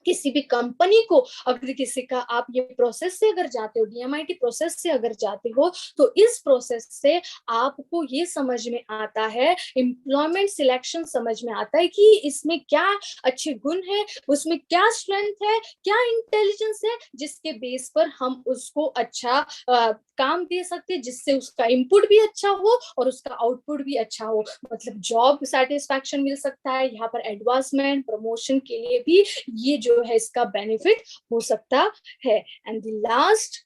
किसी भी कंपनी को, अगर किसी का आप ये प्रोसेस से अगर जाते हो, डीएमआईटी प्रोसेस से अगर जाते हो, तो इस प्रोसेस से आपको ये समझ में आता है, एम्प्लॉयमेंट सिलेक्शन समझ में आता है कि इसमें क्या अच्छे गुण है, उसमें क्या स्ट्रेंथ है, क्या इंटेलिजेंस है, जिसके बेस पर हम उसको अच्छा काम दे सकते हैं, जिससे उसका इनपुट भी अच्छा हो और उसका आउटपुट भी अच्छा हो। मतलब जॉब सेटिस्फैक्शन मिल सकता है, यहाँ पर एडवांसमेंट, प्रमोशन के लिए भी ये जो है इसका बेनिफिट हो सकता है। एंड द लास्ट,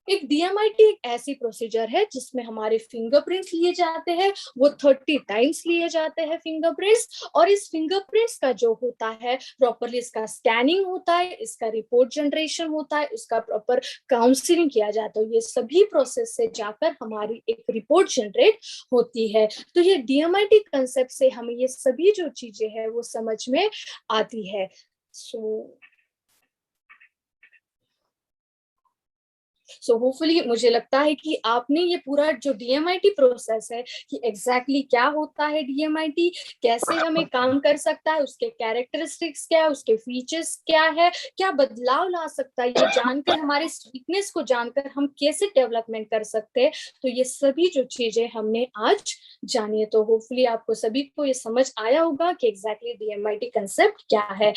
एक डीएमआईटी एक ऐसी प्रोसीजर है जिसमें हमारे फिंगरप्रिंट्स लिए जाते हैं, वो 30 टाइम्स लिए जाते हैं फिंगरप्रिंट्स। और इस फिंगरप्रिंट्स का जो होता है प्रॉपरली, इसका स्कैनिंग होता है, इसका रिपोर्ट जनरेशन होता है, इसका प्रॉपर काउंसलिंग किया जाता है। ये सभी प्रोसेस से जाकर हमारी एक रिपोर्ट जनरेट होती है। तो ये डीएमआईटी कंसेप्ट से हमें ये सभी जो चीजें हैं वो समझ में आती है। सो होपफुली मुझे लगता है कि आपने ये पूरा जो डीएमआईटी प्रोसेस है कि एग्जैक्टली क्या होता है डीएमआईटी, कैसे हमें काम कर सकता है, उसके कैरेक्टरिस्टिक्स क्या है, उसके फीचर्स क्या है, क्या बदलाव ला सकता है, ये जानकर, हमारे वीकनेस को जानकर हम कैसे डेवलपमेंट कर सकते हैं। तो ये सभी जो चीजें हमने आज जानी है। तो होपफुली आपको सभी को ये समझ आया होगा कि एग्जैक्टली डीएमआईटी कंसेप्ट क्या है।